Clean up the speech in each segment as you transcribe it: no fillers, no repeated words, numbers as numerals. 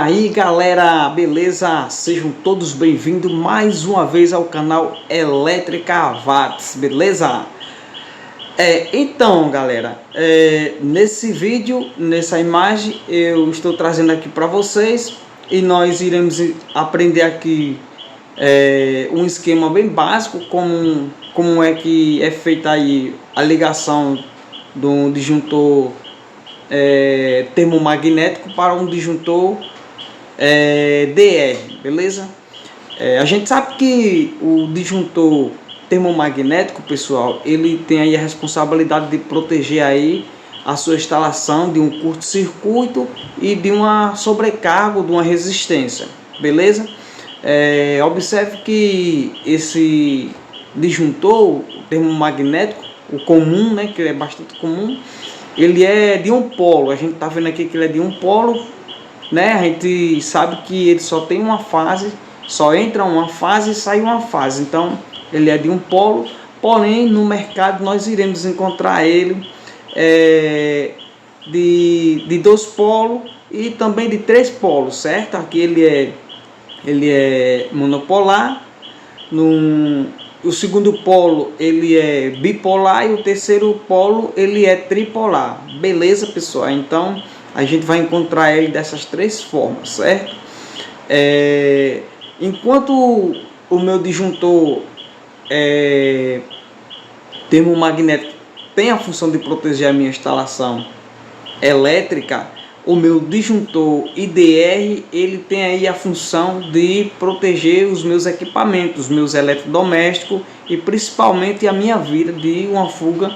Aí galera, beleza? Sejam todos bem-vindos mais uma vez ao canal Elétrica Watts, beleza? Então galera, nesse vídeo, nessa imagem eu estou trazendo aqui para vocês e nós iremos aprender aqui um esquema bem básico, como é que é feita aí a ligação do disjuntor termomagnético para um disjuntor DR, beleza? A gente sabe que o disjuntor termomagnético, pessoal, ele tem aí a responsabilidade de proteger aí a sua instalação de um curto-circuito e de uma sobrecarga, de uma resistência, beleza? Observe que esse disjuntor termomagnético, o comum, né, que é bastante comum, ele é de um polo. A gente tá vendo aqui que ele é de um polo, né? A gente sabe que ele só tem uma fase, só entra uma fase e sai uma fase. Então ele é de um polo, porém no mercado nós iremos encontrar ele de dois polos e também de três polos, certo? Aqui ele é monopolar. O segundo polo ele é bipolar e o terceiro polo ele é tripolar, beleza, pessoal? Então a gente vai encontrar ele dessas três formas, certo? Enquanto o meu disjuntor termomagnético tem a função de proteger a minha instalação elétrica, o meu disjuntor IDR ele tem aí a função de proteger os meus equipamentos, os meus eletrodomésticos e principalmente a minha vida de uma fuga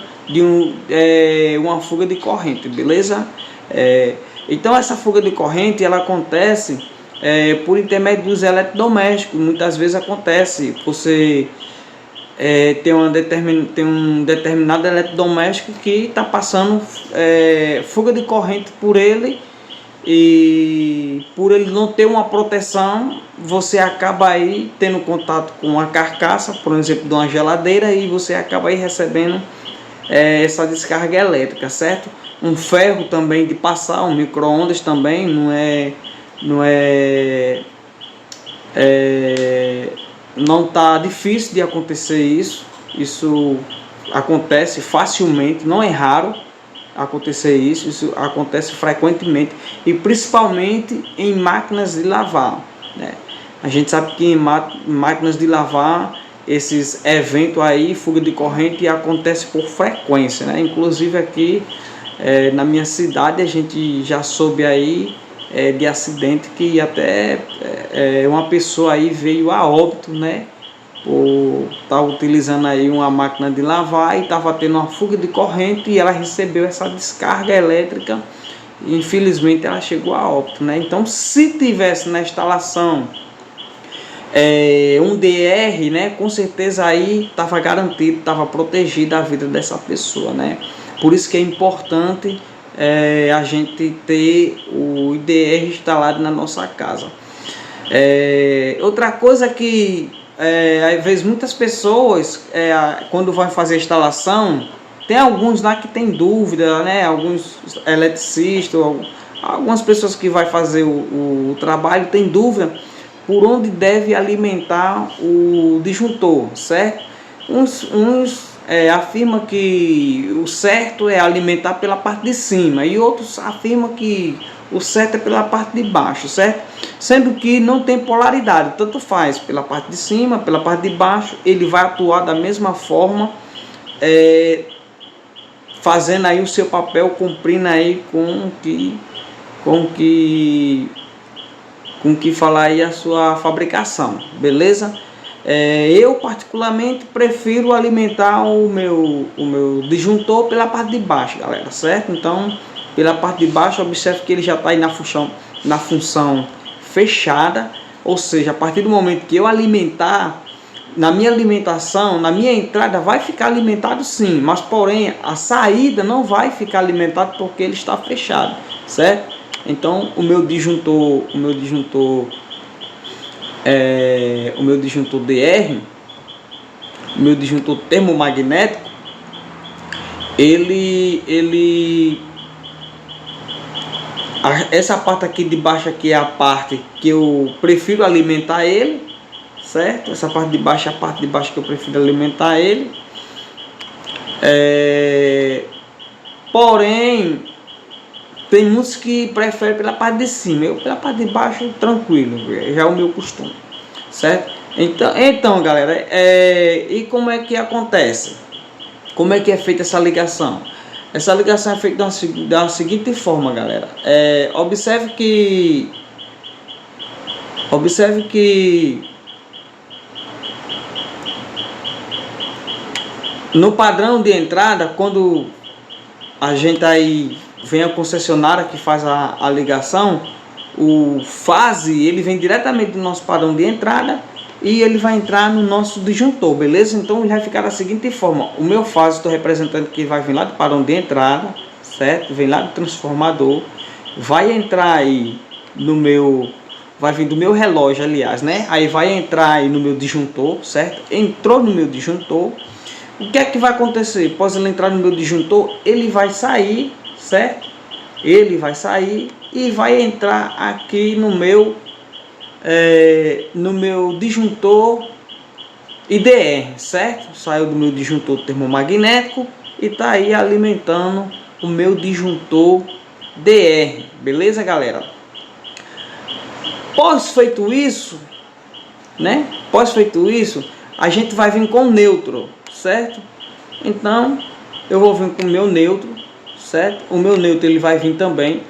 uma fuga de corrente, beleza? Então essa fuga de corrente ela acontece por intermédio dos eletrodomésticos. Muitas vezes acontece, você tem um determinado eletrodoméstico que está passando fuga de corrente por ele, e por ele não ter uma proteção, você acaba aí tendo contato com a carcaça, por exemplo, de uma geladeira, e você acaba aí recebendo essa descarga elétrica, certo? Um ferro também de passar, um micro-ondas também não tá difícil de acontecer isso. Isso acontece facilmente, não é raro acontecer isso. Isso acontece frequentemente e principalmente em máquinas de lavar, né? A gente sabe que em máquinas de lavar esses eventos aí, fuga de corrente, acontece por frequência, né? Inclusive aqui na minha cidade a gente já soube aí de acidente que até uma pessoa aí veio a óbito, né? Por estar utilizando aí uma máquina de lavar e estava tendo uma fuga de corrente e ela recebeu essa descarga elétrica e infelizmente ela chegou a óbito, né? Então se tivesse na instalação um DR, né, com certeza aí estava garantido, estava protegida a vida dessa pessoa, né? Por isso que é importante a gente ter o IDR instalado na nossa casa. Outra coisa que às vezes muitas pessoas quando vai fazer a instalação, tem alguns lá que tem dúvida, né? Alguns eletricistas, algumas pessoas que vai fazer o trabalho tem dúvida por onde deve alimentar o disjuntor, certo? Uns afirmam que o certo é alimentar pela parte de cima e outros afirmam que o certo é pela parte de baixo, certo? Sendo que não tem polaridade, tanto faz pela parte de cima, pela parte de baixo, ele vai atuar da mesma forma, fazendo aí o seu papel, cumprindo aí com que falar aí a sua fabricação, beleza? Eu particularmente prefiro alimentar o meu disjuntor pela parte de baixo, galera, certo? Então pela parte de baixo, observe que ele já está aí na função fechada, ou seja, a partir do momento que eu alimentar, na minha alimentação, na minha entrada vai ficar alimentado sim, mas porém a saída não vai ficar alimentado porque ele está fechado, certo? Então o meu disjuntor DR, o meu disjuntor termomagnético, Essa parte aqui de baixo aqui é a parte que eu prefiro alimentar ele, certo? Essa parte de baixo é a parte de baixo que eu prefiro alimentar ele. Porém, tem muitos que preferem pela parte de cima. Eu pela parte de baixo, tranquilo, já é o meu costume, certo? Então galera, e como é que acontece? Como é que é feita essa ligação? Essa ligação é feita da seguinte forma, galera. Observe que no padrão de entrada, quando a gente aí vem a concessionária que faz a ligação, o fase ele vem diretamente do nosso padrão de entrada e ele vai entrar no nosso disjuntor, beleza? Então ele vai ficar da seguinte forma: o meu fase, estou representando que vai vir lá do padrão de entrada, certo? Vem lá do transformador, vai entrar aí no meu, vai vir do meu relógio, aliás, né? Aí vai entrar aí no meu disjuntor, certo? Entrou no meu disjuntor. O que é que vai acontecer? Após ele entrar no meu disjuntor, ele vai sair, certo? Ele vai sair e vai entrar aqui no meu disjuntor IDR, certo? Saiu do meu disjuntor termomagnético e está aí alimentando o meu disjuntor DR, beleza, galera? Pós feito isso, né? Pós feito isso, a gente vai vir com o neutro, certo? Então eu vou vir com o meu neutro, certo? O meu neutro ele vai vir também.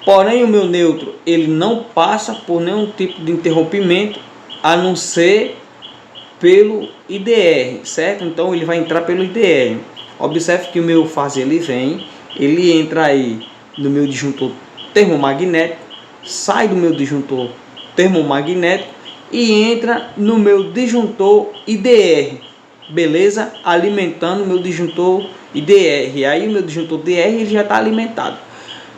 Porém, o meu neutro ele não passa por nenhum tipo de interrompimento, a não ser pelo IDR, certo? Então ele vai entrar pelo IDR. Observe que o meu fase ele vem, ele entra aí no meu disjuntor termomagnético, sai do meu disjuntor termomagnético e entra no meu disjuntor IDR, beleza? Alimentando o meu disjuntor IDR. Aí o meu disjuntor DR ele já está alimentado.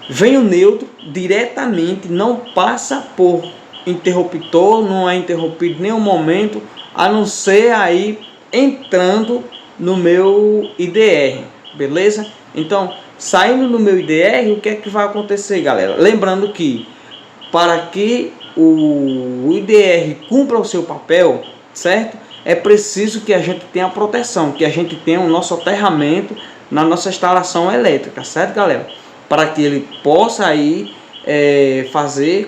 Vem o neutro diretamente, não passa por interruptor, não é interrompido em nenhum momento, a não ser aí entrando no meu IDR, beleza? Então, saindo do meu IDR, o que é que vai acontecer, galera? Lembrando que para que o IDR cumpra o seu papel, certo? É preciso que a gente tenha proteção, que a gente tenha o nosso aterramento na nossa instalação elétrica, certo, galera? Para que ele possa aí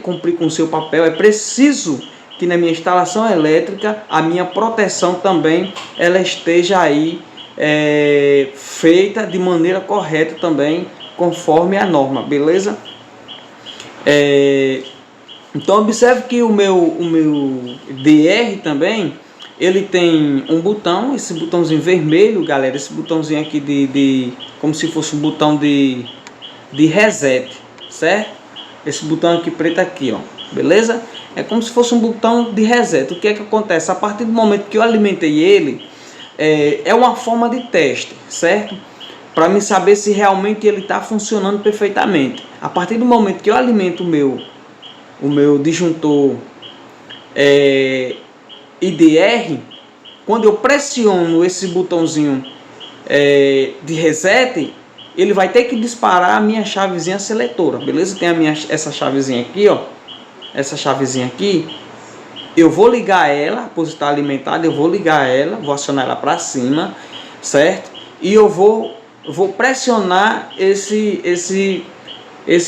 cumprir com o seu papel, é preciso que na minha instalação elétrica a minha proteção também ela esteja aí feita de maneira correta também, conforme a norma, beleza? Então observe que o meu DR também ele tem um botão, esse botãozinho vermelho, galera, esse botãozinho aqui como se fosse um botão de reset, certo? Esse botão aqui preto aqui, ó, beleza? É como se fosse um botão de reset. O que é que acontece? A partir do momento que eu alimentei ele, é uma forma de teste, certo? Para mim saber se realmente ele está funcionando perfeitamente. A partir do momento que eu alimento o meu disjuntor IDR, quando eu pressiono esse botãozinho de reset, ele vai ter que disparar a minha chavezinha seletora, beleza? Tem essa chavezinha aqui, ó, essa chavezinha aqui. Eu vou ligar ela, pois está alimentada, eu vou ligar ela, vou acionar ela para cima, certo? E eu vou pressionar esse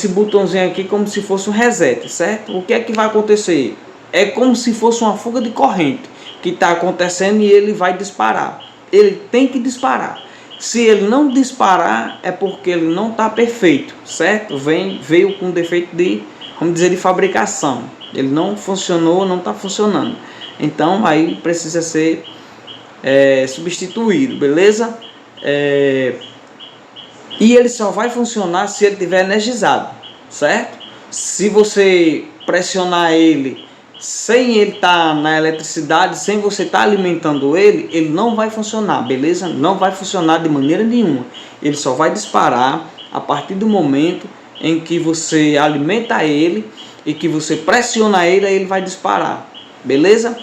botãozinho aqui como se fosse um reset, certo? O que é que vai acontecer? É como se fosse uma fuga de corrente que está acontecendo e ele vai disparar. Ele tem que disparar. Se ele não disparar, é porque ele não está perfeito, certo? Veio com defeito de, vamos dizer, de fabricação. Ele não funcionou, não está funcionando. Então aí precisa ser substituído, beleza? E ele só vai funcionar se ele estiver energizado, certo? Se você pressionar ele sem ele estar na eletricidade, sem você estar alimentando ele, ele não vai funcionar, beleza? Não vai funcionar de maneira nenhuma. Ele só vai disparar a partir do momento em que você alimenta ele e que você pressiona ele, aí ele vai disparar, beleza?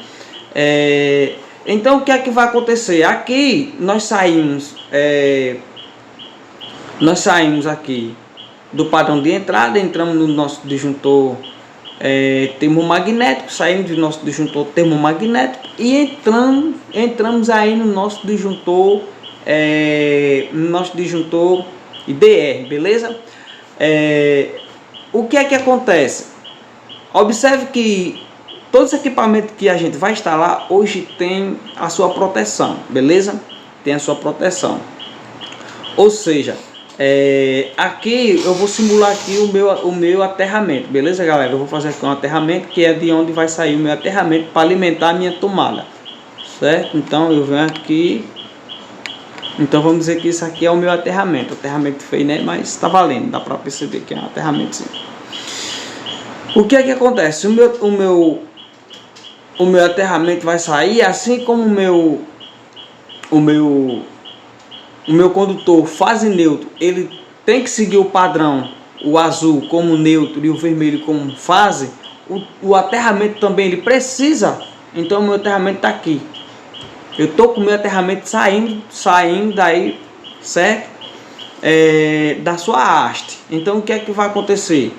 Então o que é que vai acontecer? Aqui nós saímos aqui do padrão de entrada, entramos no nosso disjuntor termomagnético, saímos do nosso disjuntor termomagnético e entramos aí no nosso disjuntor IDR, beleza? O que é que acontece? Observe que todos os equipamentos que a gente vai instalar hoje tem a sua proteção, beleza? Tem a sua proteção. Ou seja, aqui eu vou simular aqui o meu aterramento, beleza, galera? Eu vou fazer aqui um aterramento que é de onde vai sair o meu aterramento para alimentar a minha tomada, certo? Então eu venho aqui. Então vamos dizer que isso aqui é o meu aterramento. Aterramento feio, né? Mas está valendo, dá para perceber que é um aterramento sim. O que é que acontece? O meu aterramento vai sair assim como o meu condutor fase neutro, ele tem que seguir o padrão, o azul como neutro e o vermelho como fase. O aterramento também ele precisa. Então o meu aterramento está aqui. Eu tô com o meu aterramento saindo daí, certo? Da sua haste. Então o que é que vai acontecer?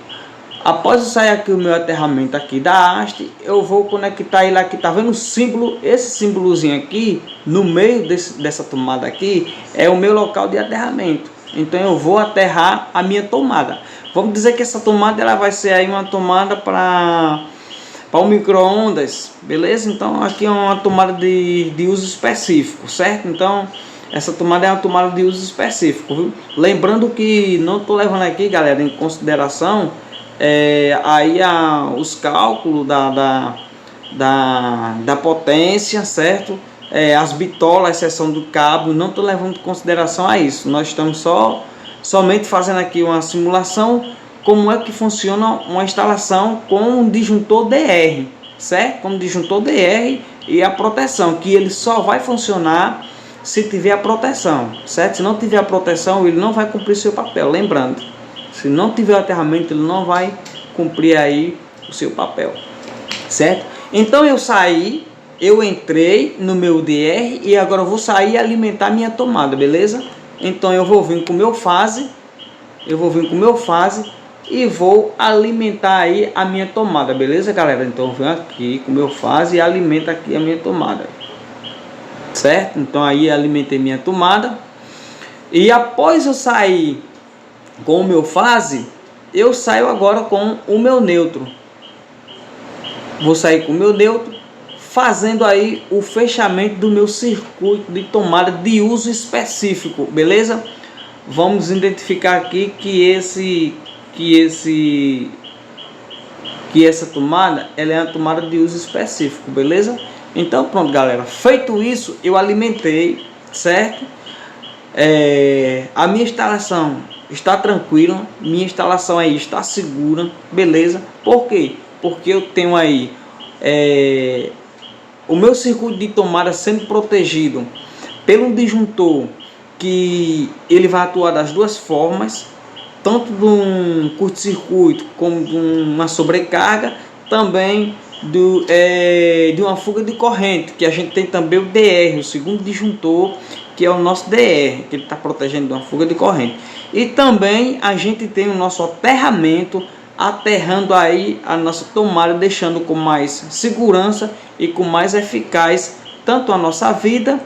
Após eu sair aqui o meu aterramento aqui da haste, eu vou conectar ele aqui, tá vendo o símbolo? Esse símbolozinho aqui, no meio dessa tomada aqui, é o meu local de aterramento. Então eu vou aterrar a minha tomada. Vamos dizer que essa tomada ela vai ser aí uma tomada para o micro-ondas, beleza? Então aqui é uma tomada de uso específico, certo? Então essa tomada é uma tomada de uso específico, viu? Lembrando que não estou levando aqui, galera, em consideração aí os cálculos da potência, certo? As bitolas, a exceção do cabo, não estou levando em consideração a isso. Nós estamos somente fazendo aqui uma simulação como é que funciona uma instalação com um disjuntor DR, certo? Com um disjuntor DR e a proteção, que ele só vai funcionar se tiver a proteção, certo? Se não tiver a proteção, ele não vai cumprir seu papel. Lembrando, se não tiver o aterramento, ele não vai cumprir aí o seu papel, certo? Então eu entrei no meu DR e agora eu vou sair e alimentar minha tomada, beleza? Então eu vou vir com o meu fase, e vou alimentar aí a minha tomada, beleza, galera? Então eu venho aqui com o meu fase e alimento aqui a minha tomada, certo? Então aí alimentei minha tomada e após eu sair com o meu fase, eu saio agora com o meu neutro. Vou sair com o meu neutro, fazendo aí o fechamento do meu circuito de tomada de uso específico, beleza? Vamos identificar aqui que essa tomada ela é uma tomada de uso específico, beleza? Então pronto, galera, feito isso, eu alimentei, certo? A minha instalação está tranquila, minha instalação aí está segura, beleza? Por quê? Porque eu tenho aí o meu circuito de tomada sendo protegido pelo disjuntor, que ele vai atuar das duas formas, tanto de um curto-circuito como de uma sobrecarga, também de uma fuga de corrente, que a gente tem também o DR, o segundo disjuntor, que é o nosso DR, que ele está protegendo de uma fuga de corrente. E também a gente tem o nosso aterramento, aterrando aí a nossa tomada, deixando com mais segurança e com mais eficaz tanto a nossa vida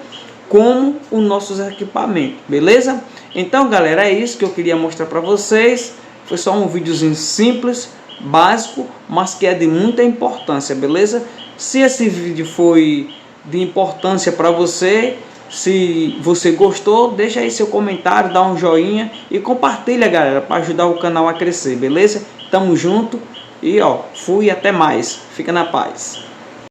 como os nossos equipamentos, beleza? Então, galera, é isso que eu queria mostrar para vocês. Foi só um videozinho simples, básico, mas que é de muita importância, beleza? Se esse vídeo foi de importância para você, se você gostou, deixa aí seu comentário, dá um joinha e compartilha, galera, para ajudar o canal a crescer, beleza? Tamo junto e fui, até mais. Fica na paz.